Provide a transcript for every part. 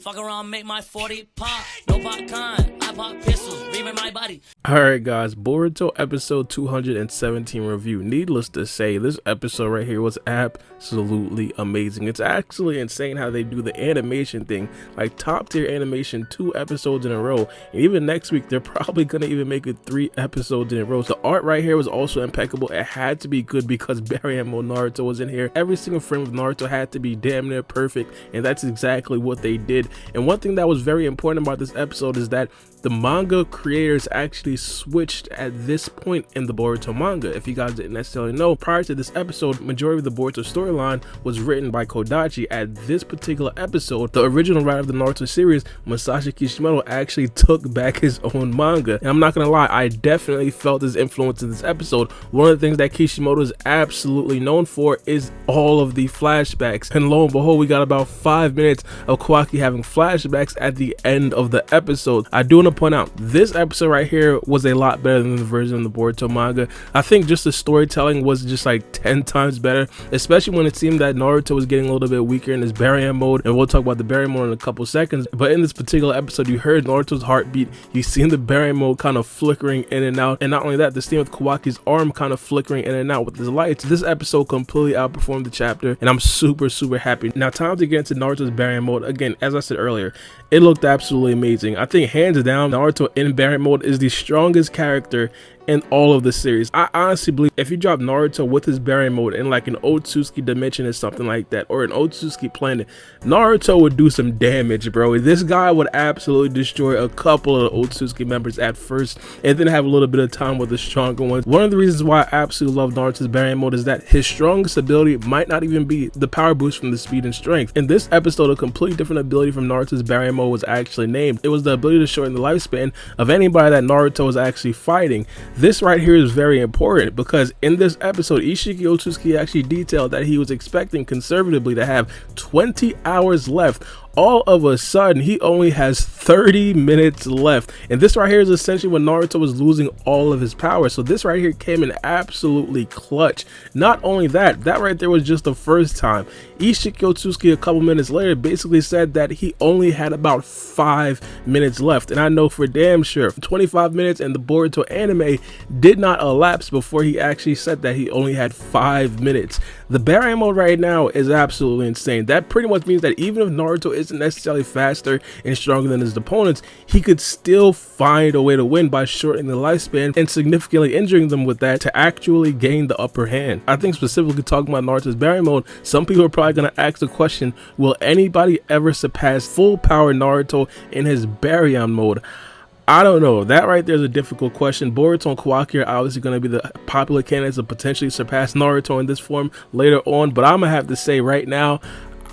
Fuck around, make my 40 pop. No popcorn, I pop pistols, reaming my body. Alright guys, Boruto episode 217 review. Needless to say, this episode right here was absolutely amazing. It's actually insane how they do the animation thing, like top tier animation 2 episodes in a row. And even next week, they're probably gonna even make it 3 episodes in a row. The art right here was also impeccable. It had to be good because Baryon Mode Naruto was in here. Every single frame of Naruto had to be damn near perfect, and that's exactly what they did. And one thing that was very important about this episode is that the manga creators actually switched at this point in the Boruto manga. If you guys didn't necessarily know, prior to this episode, majority of the Boruto storyline was written by Kodachi. At this particular episode, the original writer of the Naruto series, Masashi Kishimoto, actually took back his own manga. And I'm not gonna lie, I definitely felt his influence in this episode. One of the things that Kishimoto is absolutely known for is all of the flashbacks. And lo and behold, we got about 5 minutes of Kawaki having flashbacks at the end of the episode. I do want to point out, this episode right here was a lot better than the version of the Boruto manga. I think just the storytelling was just like 10 times better, especially when it seemed that Naruto was getting a little bit weaker in his Baryon mode, and we'll talk about the Baryon mode in a couple seconds. But in this particular episode, you heard Naruto's heartbeat, you seen the Baryon mode kind of flickering in and out, and not only that, the scene with Kawaki's arm kind of flickering in and out with his lights. This episode completely outperformed the chapter, and I'm super happy. Now time to get into Naruto's Baryon mode. Again, as I said earlier, it looked absolutely amazing. I think hands down, Naruto in Baryon mode is the strongest character in all of the series. I honestly believe if you drop Naruto with his Baryon mode in like an Otsutsuki dimension or something like that, or an Otsutsuki planet, Naruto would do some damage, bro. This guy would absolutely destroy a couple of the Otsutsuki members at first, and then have a little bit of time with the stronger ones. One of the reasons why I absolutely love Naruto's Baryon mode is that his strongest ability might not even be the power boost from the speed and strength. In this episode, a completely different ability from Naruto's Baryon mode was actually named. It was the ability to shorten the lifespan of anybody that Naruto was actually fighting. This right here is very important because in this episode, Isshiki Otsutsuki actually detailed that he was expecting conservatively to have 20 hours left. All of a sudden, he only has 30 minutes left. And this right here is essentially when Naruto was losing all of his power. So this right here came in absolutely clutch. Not only that, that right there was just the first time. Isshiki Otsutsuki a couple minutes later basically said that he only had about 5 minutes left. And I know for damn sure 25 minutes and the Boruto anime did not elapse before he actually said that he only had 5 minutes. The Baryon mode right now is absolutely insane. That pretty much means that even if Naruto isn't necessarily faster and stronger than his opponents, he could still find a way to win by shortening the lifespan and significantly injuring them with that to actually gain the upper hand. I think specifically talking about Naruto's Baryon mode, some people are probably going to ask the question, will anybody ever surpass full power Naruto in his Baryon mode? I don't know. That right there is a difficult question. Boruto and Kawaki are obviously going to be the popular candidates to potentially surpass Naruto in this form later on, but I'm going to have to say right now,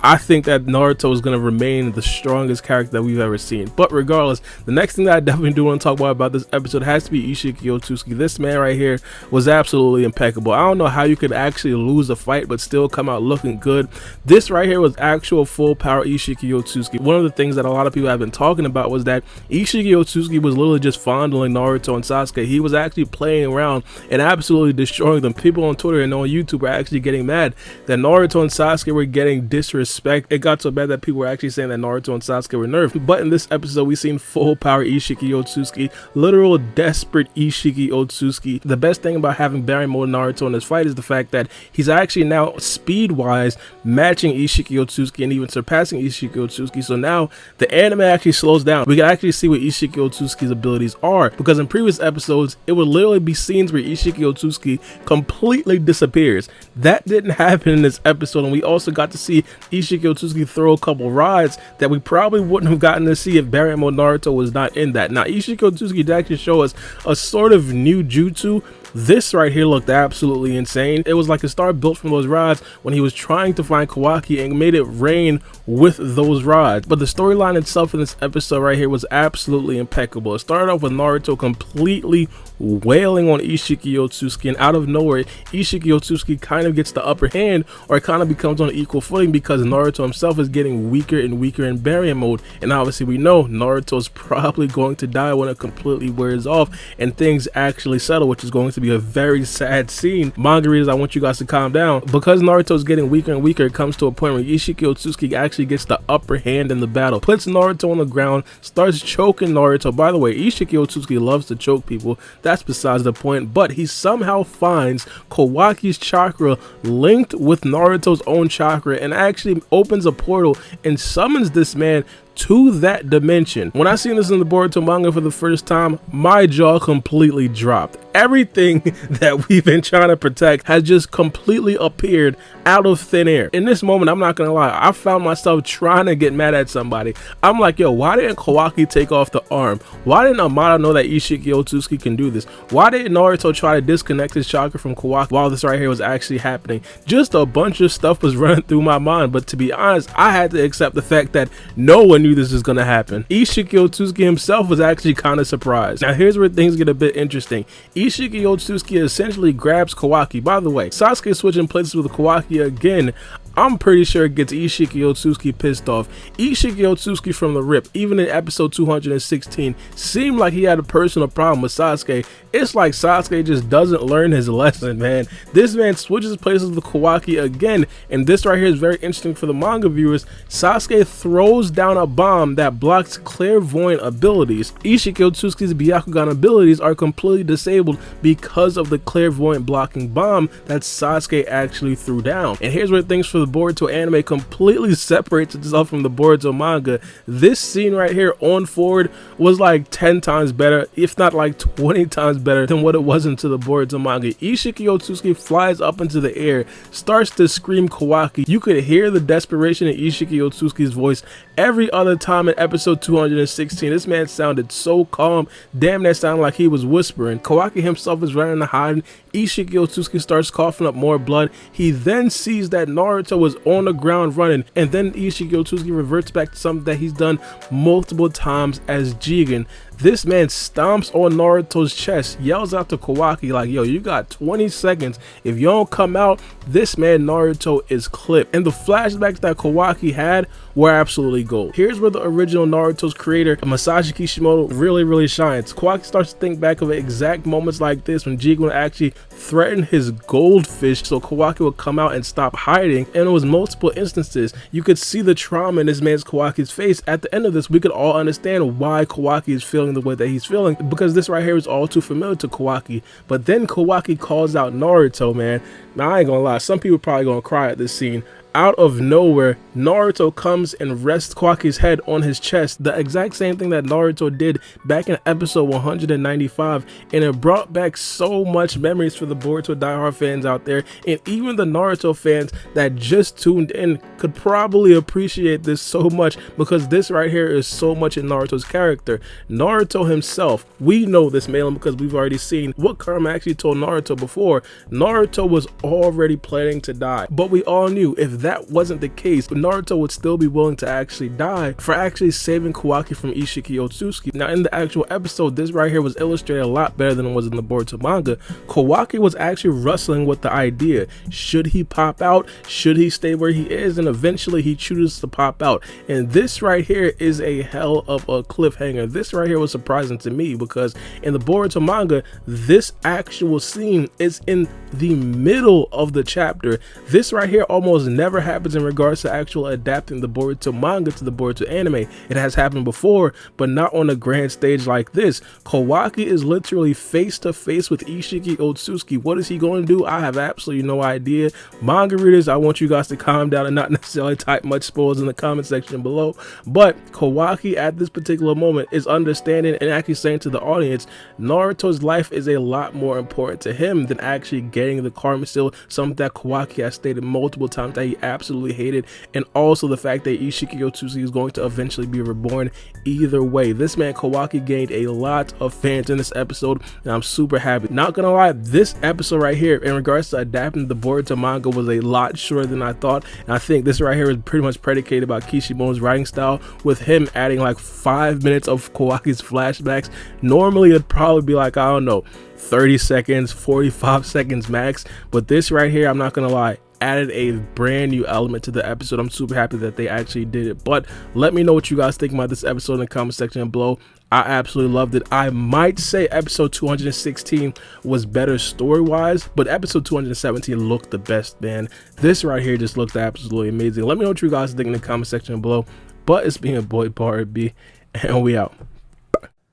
I think that Naruto is going to remain the strongest character that we've ever seen. But regardless, the next thing that I definitely do want to talk about this episode has to be Isshiki Otsutsuki. This man right here was absolutely impeccable. I don't know how you could actually lose a fight but still come out looking good. This right here was actual full power Isshiki Otsutsuki. One of the things that a lot of people have been talking about was that Isshiki Otsutsuki was literally just fondling Naruto and Sasuke. He was actually playing around and absolutely destroying them. People on Twitter and on YouTube were actually getting mad that Naruto and Sasuke were getting disrespected. It got so bad that people were actually saying that Naruto and Sasuke were nerfed. But in this episode, we seen full power Isshiki Otsutsuki, literal desperate Isshiki Otsutsuki. The best thing about having Baryon mode Naruto in this fight is the fact that he's actually now speed wise matching Isshiki Otsutsuki and even surpassing Isshiki Otsutsuki. So now the anime actually slows down. We can actually see what Isshiki Otsutsuki's abilities are, because in previous episodes it would literally be scenes where Isshiki Otsutsuki completely disappears. That didn't happen in this episode, and we also got to see Isshiki Otsutsuki throw a couple rods that we probably wouldn't have gotten to see if Baryon mode Naruto was not in that. Now Isshiki Otsutsuki did actually show us a sort of new jutsu. This right here looked absolutely insane. It was like a star built from those rods when he was trying to find Kawaki and made it rain with those rods. But the storyline itself in this episode right here was absolutely impeccable. It started off with Naruto completely wailing on Isshiki Otsutsuki, and out of nowhere Isshiki Otsutsuki kind of gets the upper hand, or it kind of becomes on equal footing because Naruto himself is getting weaker and weaker in Baryon mode. And obviously we know Naruto is probably going to die when it completely wears off and things actually settle, which is going to be be a very sad scene. Manga readers, I want you guys to calm down. Because Naruto's getting weaker and weaker, it comes to a point where Isshiki Otsutsuki actually gets the upper hand in the battle, puts Naruto on the ground, starts choking Naruto. By the way, Isshiki Otsutsuki loves to choke people. That's besides the point, but he somehow finds Kawaki's chakra linked with Naruto's own chakra and actually opens a portal and summons this man to that dimension. When I seen this in the Boruto manga for the first time, my jaw completely dropped. Everything that we've been trying to protect has just completely appeared out of thin air. In this moment, I'm not gonna lie, I found myself trying to get mad at somebody. I'm like, yo, why didn't Kawaki take off the arm? Why didn't Amada know that Isshiki Otsutsuki can do this? Why didn't Naruto try to disconnect his chakra from Kawaki while this right here was actually happening? Just a bunch of stuff was running through my mind, but to be honest, I had to accept the fact that no one knew this was gonna happen. Isshiki Otsutsuki himself was actually kind of surprised. Now here's where things get a bit interesting. Isshiki Otsutsuki essentially grabs Kawaki. By the way, Sasuke switching places with Kawaki again, I'm pretty sure it gets Isshiki Otsutsuki pissed off. Isshiki Otsutsuki from the rip, even in episode 216, seemed like he had a personal problem with Sasuke. It's like Sasuke just doesn't learn his lesson, man. This man switches places with Kawaki again, and this right here is very interesting for the manga viewers. Sasuke throws down a bomb that blocks clairvoyant abilities. Isshiki Otsutsuki's Byakugan abilities are completely disabled because of the clairvoyant blocking bomb that Sasuke actually threw down. And here's where things for the Boruto anime completely separates itself from the Boruto manga. This scene right here on forward was like 10 times better, if not like 20 times better than what it was into the Boruto manga. Isshiki Otsutsuki flies up into the air, starts to scream Kawaki. You could hear the desperation in Isshiki Otsutsuki's voice every other time in episode 216. This man sounded so calm, damn that sounded like he was whispering. Kawaki himself is running to hide. Isshiki Otsutsuki starts coughing up more blood. He then sees that Naruto was on the ground running, and then Isshiki Otsutsuki reverts back to something that he's done multiple times as Jigen. This man stomps on Naruto's chest, yells out to Kawaki like, yo, you got 20 seconds. If you don't come out, this man Naruto is clipped. And the flashbacks that Kawaki had were absolutely gold. Here's where the original Naruto's creator, Masashi Kishimoto, really shines. Kawaki starts to think back of exact moments like this when Jigen would actually threaten his goldfish so Kawaki would come out and stop hiding. And it was multiple instances. You could see the trauma in this man's Kawaki's face. At the end of this, we could all understand why Kawaki is feeling the way that he's feeling, because this right here is all too familiar to Kawaki. But then Kawaki calls out Naruto, man. Now I ain't gonna lie, some people probably gonna cry at this scene. Out of nowhere, Naruto comes and rests Kawaki's head on his chest, the exact same thing that Naruto did back in episode 195, and it brought back so much memories for the Boruto diehard fans out there, and even the Naruto fans that just tuned in could probably appreciate this so much, because this right here is so much in Naruto's character. Naruto himself, we know this mainly because we've already seen what Karma actually told Naruto before. Naruto was already planning to die, but we all knew if that wasn't the case, Naruto would still be willing to actually die for actually saving Kawaki from Isshiki Otsutsuki. Now in the actual episode, this right here was illustrated a lot better than it was in the Boruto manga. Kawaki was actually wrestling with the idea, should he pop out, should he stay where he is, and eventually he chooses to pop out. And this right here is a hell of a cliffhanger. This right here was surprising to me because in the Boruto manga, this actual scene is in the middle of the chapter. This right here almost never happens in regards to actual adapting the Boruto manga to the Boruto anime. It has happened before, but not on a grand stage like this. Kawaki is literally face to face with Isshiki Otsutsuki. What is he going to do? I have absolutely no idea. Manga readers, I want you guys to calm down and not necessarily type much spoilers in the comment section below, but Kawaki at this particular moment is understanding and actually saying to the audience, Naruto's life is a lot more important to him than actually getting the karma seal, something that Kawaki has stated multiple times that he absolutely hated, and also the fact that Isshiki Otsutsuki is going to eventually be reborn either way. This man Kawaki gained a lot of fans in this episode, and I'm super happy. Not gonna lie, this episode right here in regards to adapting the Boruto manga was a lot shorter than I thought, and I think this right here is pretty much predicated by Kishimoto's writing style, with him adding like 5 minutes of Kawaki's flashbacks. Normally it'd probably be like, I don't know, 30 seconds, 45 seconds max, but this right here, I'm not gonna lie, added a brand new element to the episode. I'm super happy that they actually did it. But let me know what you guys think about this episode in the comment section below. I absolutely loved it. I might say episode 216 was better story-wise, but episode 217 looked the best, man. This right here just looked absolutely amazing. Let me know what you guys think in the comment section below. But it's been your boy Baryon, and we out.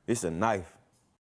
It's a knife.